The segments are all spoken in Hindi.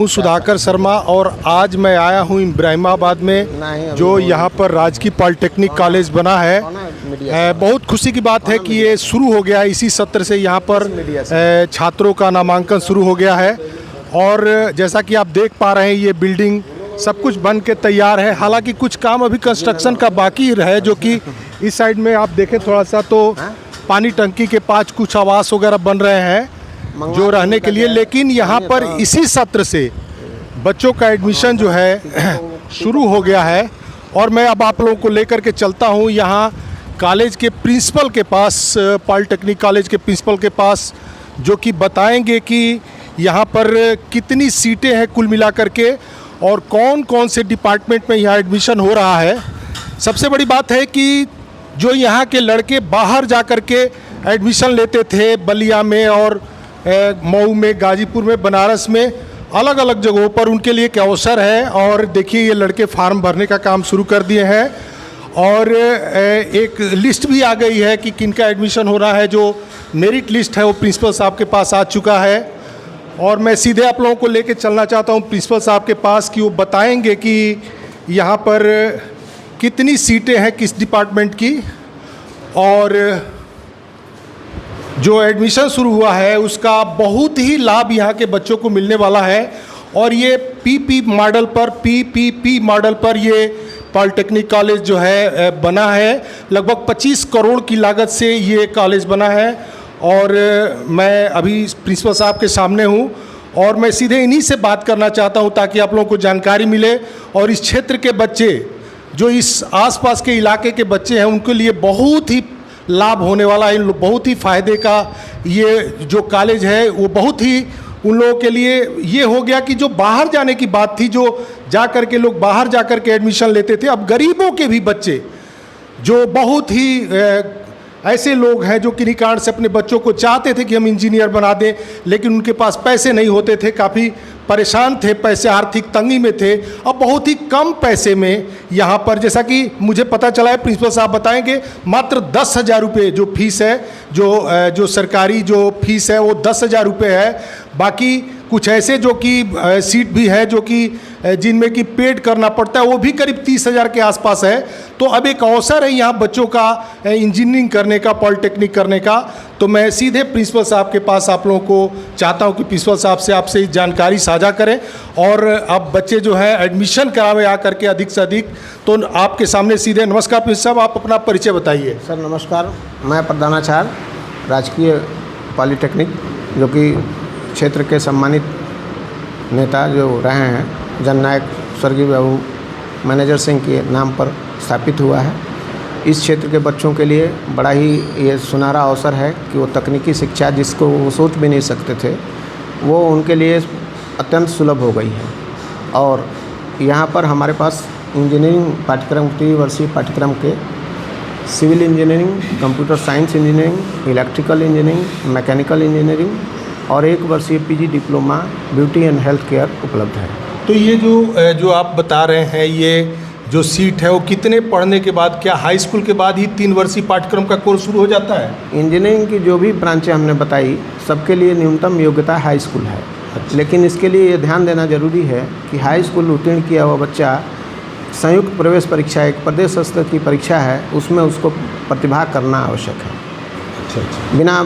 हूँ सुधाकर शर्मा और आज मैं आया हूँ इब्राहिमाबाद में जो यहाँ पर राजकीय पॉलिटेक्निक कॉलेज बना है। बहुत खुशी की बात है कि ये शुरू हो गया, इसी सत्र से यहाँ पर छात्रों का नामांकन शुरू हो गया है। और जैसा कि आप देख पा रहे हैं ये बिल्डिंग सब कुछ बन के तैयार है। हालांकि कुछ काम अभी कंस्ट्रक्शन का बाकी है, जो कि इस साइड में आप देखें थोड़ा सा तो पानी टंकी के पास कुछ आवास वगैरह बन रहे हैं जो रहने के लिए। लेकिन यहाँ पर इसी सत्र से बच्चों का एडमिशन जो है शुरू हो गया है। और मैं अब आप लोगों को लेकर के चलता हूँ यहाँ कॉलेज के प्रिंसिपल के पास, पॉलिटेक्निक कॉलेज के प्रिंसिपल के पास, जो कि बताएंगे कि यहाँ पर कितनी सीटें हैं कुल मिलाकर के और कौन कौन से डिपार्टमेंट में यहाँ एडमिशन हो रहा है। सबसे बड़ी बात है कि जो यहाँ के लड़के बाहर जा कर के एडमिशन लेते थे, बलिया में और मऊ में, गाजीपुर में, बनारस में, अलग अलग जगहों पर, उनके लिए एक अवसर है। और देखिए ये लड़के फार्म भरने का काम शुरू कर दिए हैं और एक लिस्ट भी आ गई है कि किनका एडमिशन हो रहा है। जो मेरिट लिस्ट है वो प्रिंसिपल साहब के पास आ चुका है और मैं सीधे आप लोगों को लेके चलना चाहता हूँ प्रिंसिपल साहब के पास कि वो बताएंगे कि यहाँ पर कितनी सीटें हैं किस डिपार्टमेंट की, और जो एडमिशन शुरू हुआ है उसका बहुत ही लाभ यहाँ के बच्चों को मिलने वाला है। और ये पीपीपी मॉडल पर ये पॉलिटेक्निक कॉलेज जो है बना है। लगभग 25 करोड़ की लागत से ये कॉलेज बना है। और मैं अभी प्रिंसिपल साहब के सामने हूँ और मैं सीधे इन्हीं से बात करना चाहता हूँ ताकि आप लोगों को जानकारी मिले और इस क्षेत्र के बच्चे, जो इस आसपास के इलाके के बच्चे हैं, उनके लिए बहुत ही लाभ होने वाला है। बहुत ही फ़ायदे का ये जो कॉलेज है वो बहुत ही उन लोगों के लिए ये हो गया कि जो बाहर जाने की बात थी, जो जा कर के लोग बाहर जा कर के एडमिशन लेते थे, अब गरीबों के भी बच्चे जो बहुत ही ऐसे लोग हैं जो किन्हीं कारण से अपने बच्चों को चाहते थे कि हम इंजीनियर बना दें, लेकिन उनके पास पैसे नहीं होते थे, काफ़ी परेशान थे, पैसे आर्थिक तंगी में थे। अब बहुत ही कम पैसे में यहाँ पर, जैसा कि मुझे पता चला है, प्रिंसिपल साहब बताएंगे, मात्र 10,000 रुपये जो फीस है, जो सरकारी जो फीस है वो 10,000 रुपये है। बाकी कुछ ऐसे जो कि सीट भी है जो कि जिनमें कि पेड करना पड़ता है, वो भी करीब 30,000 के आसपास है। तो अब एक अवसर है यहाँ बच्चों का इंजीनियरिंग करने का, पॉलिटेक्निक करने का। तो मैं सीधे प्रिंसिपल साहब के पास आप लोगों को चाहता हूँ कि प्रिंसिपल साहब से आपसे जानकारी साझा करें और अब बच्चे जो है एडमिशन करावे आकर के अधिक से अधिक। तो आपके सामने सीधे नमस्कार प्रिंसिपल साहब, आप अपना परिचय बताइए। सर नमस्कार, मैं प्रधानाचार्य राजकीय पॉलिटेक्निक, जो कि क्षेत्र के सम्मानित नेता जो रहे हैं जननायक स्वर्गीय बाबू मैनेजर सिंह के नाम पर स्थापित हुआ है। इस क्षेत्र के बच्चों के लिए बड़ा ही ये सुनहरा अवसर है कि वो तकनीकी शिक्षा जिसको वो सोच भी नहीं सकते थे, वो उनके लिए अत्यंत सुलभ हो गई है। और यहाँ पर हमारे पास इंजीनियरिंग पाठ्यक्रम, 3 वर्षीय पाठ्यक्रम के civil engineering, computer science engineering, electrical engineering, mechanical engineering और 1 वर्षीय PG diploma beauty and health care उपलब्ध है। तो ये जो आप बता रहे हैं, ये जो सीट है वो कितने पढ़ने के बाद, क्या हाई स्कूल के बाद ही 3 वर्षीय पाठ्यक्रम का कोर्स शुरू हो जाता है? इंजीनियरिंग की जो भी ब्रांचें हमने बताई, सबके लिए न्यूनतम योग्यता हाई स्कूल है। लेकिन इसके लिए ये ध्यान देना जरूरी है कि हाई स्कूल उत्तीर्ण किया हुआ बच्चा संयुक्त प्रवेश परीक्षा, एक प्रदेश स्तर की परीक्षा है, उसमें उसको प्रतिभाग करना आवश्यक है। अच्छा। बिना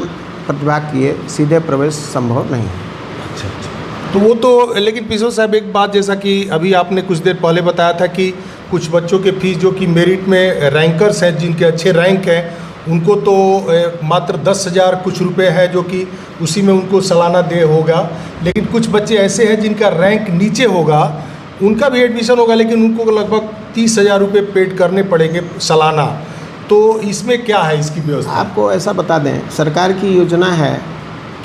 प्रतिभाग किए सीधे प्रवेश संभव नहीं है। अच्छा। तो वो तो, लेकिन प्रिंसिपल साहब एक बात, जैसा कि अभी आपने कुछ देर पहले बताया था कि कुछ बच्चों के फीस जो कि मेरिट में रैंकर्स हैं, जिनके अच्छे रैंक हैं, उनको तो मात्र 10,000 कुछ रुपए है, जो कि उसी में उनको सालाना दे होगा। लेकिन कुछ बच्चे ऐसे हैं जिनका रैंक नीचे होगा, उनका भी एडमिशन होगा, लेकिन उनको लगभग 30,000 रुपये पेड करने पड़ेंगे सालाना। तो इसमें क्या है इसकी व्यवस्था? आपको ऐसा बता दें, सरकार की योजना है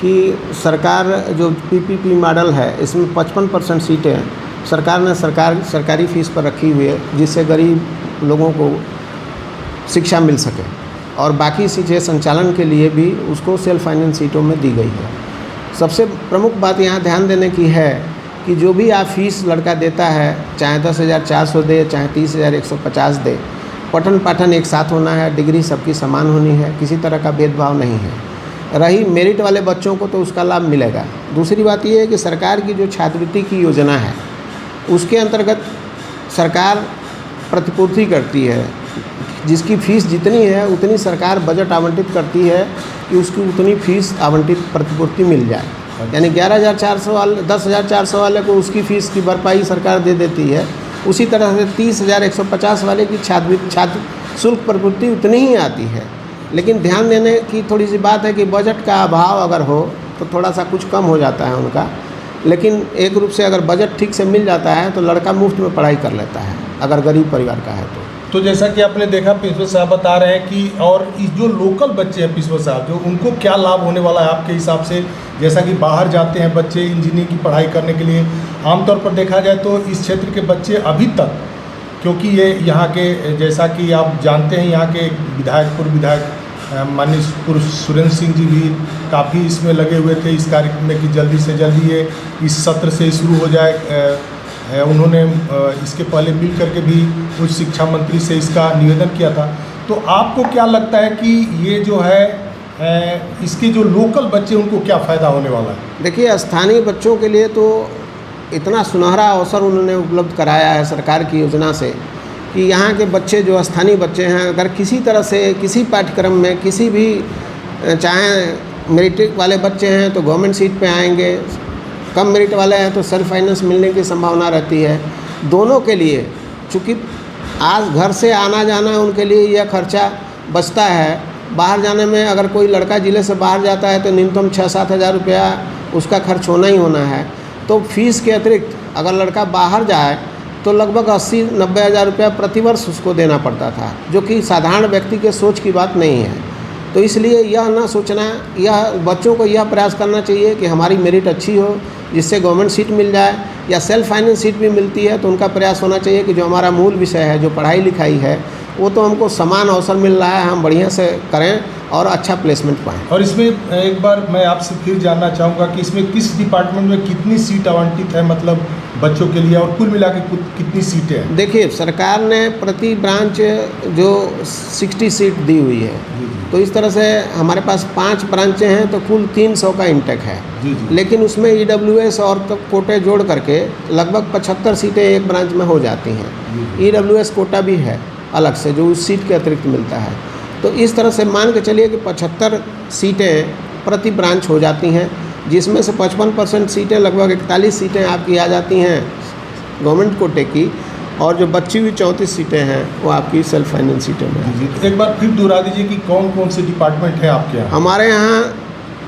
कि सरकार जो पीपीपी मॉडल है, इसमें 55% सीटें सरकार ने सरकारी फ़ीस पर रखी हुई है, जिससे गरीब लोगों को शिक्षा मिल सके। और बाकी सीटें संचालन के लिए भी उसको सेल्फ फाइनेंस सीटों में दी गई है। सबसे प्रमुख बात यहाँ ध्यान देने की है कि जो भी आप फीस लड़का देता है, चाहे 10,400 दे, चाहे 30,150 दे, पठन पाठन एक साथ होना है, डिग्री सबकी समान होनी है, किसी तरह का भेदभाव नहीं है। रही मेरिट वाले बच्चों को तो उसका लाभ मिलेगा। दूसरी बात ये है कि सरकार की जो छात्रवृत्ति की योजना है उसके अंतर्गत सरकार प्रतिपूर्ति करती है, जिसकी फ़ीस जितनी है उतनी सरकार बजट आवंटित करती है कि उसकी उतनी फ़ीस आवंटित प्रतिपूर्ति मिल जाए। यानी 11,400 वाले 10,400 वाले को उसकी फ़ीस की भरपाई सरकार दे देती है, उसी तरह से 30,150 वाले की छात्र शुल्क प्रतिपूर्ति उतनी ही आती है। लेकिन ध्यान देने की थोड़ी सी बात है कि बजट का अभाव अगर हो तो थोड़ा सा कुछ कम हो जाता है उनका, लेकिन एक रूप से अगर बजट ठीक से मिल जाता है तो लड़का मुफ्त में पढ़ाई कर लेता है अगर गरीब परिवार का है तो जैसा कि आपने देखा प्रिंसिपल साहब बता रहे हैं कि और इस जो लोकल बच्चे हैं प्रिंसिपल साहब जो उनको क्या लाभ होने वाला है आपके हिसाब से, जैसा कि बाहर जाते हैं बच्चे इंजीनियरिंग की पढ़ाई करने के लिए, आमतौर पर देखा जाए तो इस क्षेत्र के बच्चे अभी तक, क्योंकि ये यहाँ के जैसा कि आप जानते हैं यहाँ के पूर्व विधायक माननीय सुरेंद्र सिंह जी भी काफ़ी इसमें लगे हुए थे इस कार्यक्रम में कि जल्दी से जल्दी ये इस सत्र से शुरू हो जाए। उन्होंने इसके पहले मिल करके भी उच्च शिक्षा मंत्री से इसका निवेदन किया था। तो आपको क्या लगता है कि ये जो है इसके जो लोकल बच्चे उनको क्या फ़ायदा होने वाला है? देखिए, स्थानीय बच्चों के लिए तो इतना सुनहरा अवसर उन्होंने उपलब्ध कराया है सरकार की योजना से कि यहाँ के बच्चे जो स्थानीय बच्चे हैं अगर किसी तरह से किसी पाठ्यक्रम में किसी भी चाहे मेरिट वाले बच्चे हैं तो गवर्नमेंट सीट पे आएंगे, कम मेरिट वाले हैं तो सेल्फ फाइनेंस मिलने की संभावना रहती है। दोनों के लिए चूँकि आज घर से आना जाना उनके लिए यह खर्चा बचता है। बाहर जाने में अगर कोई लड़का ज़िले से बाहर जाता है तो न्यूनतम 6-7 हज़ार रुपया उसका खर्च होना ही होना है। तो फीस के अतिरिक्त अगर लड़का बाहर जाए तो लगभग 80-90 हज़ार रुपया प्रतिवर्ष उसको देना पड़ता था, जो कि साधारण व्यक्ति के सोच की बात नहीं है। तो इसलिए यह ना सोचना, यह बच्चों को यह प्रयास करना चाहिए कि हमारी मेरिट अच्छी हो जिससे गवर्नमेंट सीट मिल जाए या सेल्फ फाइनेंस सीट भी मिलती है तो उनका प्रयास होना चाहिए कि जो हमारा मूल विषय है जो पढ़ाई लिखाई है वो तो हमको समान अवसर मिल रहा है, हम बढ़िया से करें और अच्छा प्लेसमेंट पाएँ। और इसमें एक बार मैं आपसे फिर जानना चाहूँगा कि इसमें किस डिपार्टमेंट में कितनी सीट आवंटित है, मतलब बच्चों के लिए, और कुल मिला के कितनी सीटें हैं? देखिए, सरकार ने प्रति ब्रांच जो 60 सीट दी हुई है, तो इस तरह से हमारे पास 5 ब्रांचें हैं तो कुल 300 का इंटेक है। लेकिन उसमें EWS और कोटे जोड़ करके लगभग 75 सीटें एक ब्रांच में हो जाती हैं। EWS कोटा भी है अलग से जो उस सीट के अतिरिक्त मिलता है। तो इस तरह से मान के चलिए कि 75 सीटें प्रति ब्रांच हो जाती हैं, जिसमें से 55% सीटें लगभग 41 सीटें आपकी आ जाती हैं गवर्नमेंट कोटे की, और जो बची हुई 34 सीटें हैं वो आपकी सेल्फ फाइनेंस सीटें हैं। एक बार फिर दोहरा दीजिए कि कौन कौन से डिपार्टमेंट हैं आपके यहाँ? हमारे यहाँ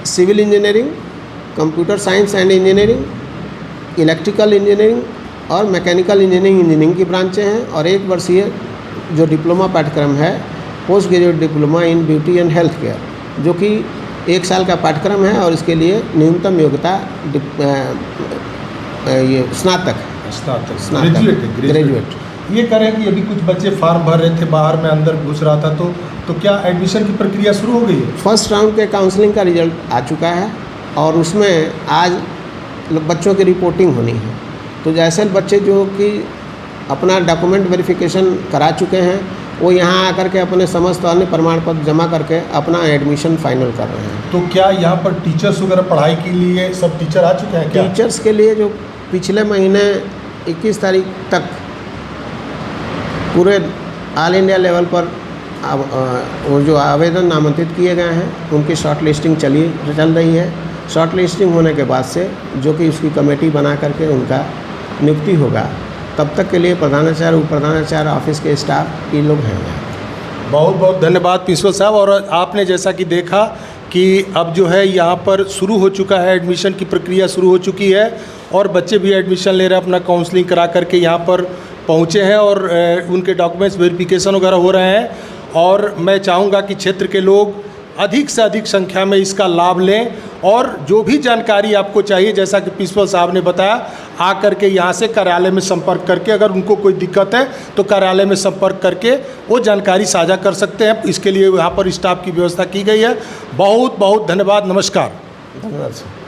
civil engineering, computer science and engineering, electrical engineering और मैकेनिकल इंजीनियरिंग की ब्रांचें हैं, और 1 वर्षीय जो डिप्लोमा पाठ्यक्रम है post graduate diploma in beauty and health care, जो कि 1 साल का पाठ्यक्रम है और इसके लिए न्यूनतम योग्यता ये स्नातक ग्रेजुएट। ये करें कि अभी कुछ बच्चे फॉर्म भर रहे थे बाहर में, अंदर घुस रहा था, तो क्या एडमिशन की प्रक्रिया शुरू हो गई है? फर्स्ट राउंड के काउंसलिंग का रिजल्ट आ चुका है और उसमें आज बच्चों की रिपोर्टिंग होनी है। तो जैसे बच्चे जो कि अपना डॉक्यूमेंट वेरिफिकेशन करा चुके हैं वो यहाँ आकर के अपने समस्त अन्य प्रमाण पत्र जमा करके अपना एडमिशन फाइनल कर रहे हैं। तो क्या यहाँ पर टीचर्स वगैरह पढ़ाई के लिए सब टीचर आ चुके हैं क्या? टीचर्स के लिए जो पिछले महीने 21 तारीख तक पूरे ऑल इंडिया लेवल पर वो जो आवेदन नामांकित किए गए हैं उनकी शॉर्ट लिस्टिंग चल रही है। शॉर्ट लिस्टिंग होने के बाद से जो कि उसकी कमेटी बना करके उनका नियुक्ति होगा, तब तक के लिए प्रधानाचार्य उप प्रधानाचार्य ऑफिस के स्टाफ ये लोग हैं। बहुत बहुत धन्यवाद प्रिंसिपल साहब। और आपने जैसा कि देखा कि अब जो है यहाँ पर शुरू हो चुका है, एडमिशन की प्रक्रिया शुरू हो चुकी है और बच्चे भी एडमिशन ले रहे हैं, अपना काउंसलिंग करा करके यहाँ पर पहुँचे हैं और उनके डॉक्यूमेंट्स वेरिफिकेशन वगैरह हो रहे हैं। और मैं चाहूँगा कि क्षेत्र के लोग अधिक से अधिक संख्या में इसका लाभ लें और जो भी जानकारी आपको चाहिए, जैसा कि प्रिंसिपल साहब ने बताया, आकर के यहाँ से कार्यालय में संपर्क करके अगर उनको कोई दिक्कत है तो कार्यालय में संपर्क करके वो जानकारी साझा कर सकते हैं। इसके लिए यहाँ पर स्टाफ की व्यवस्था की गई है। बहुत बहुत धन्यवाद। नमस्कार। धन्यवाद सर।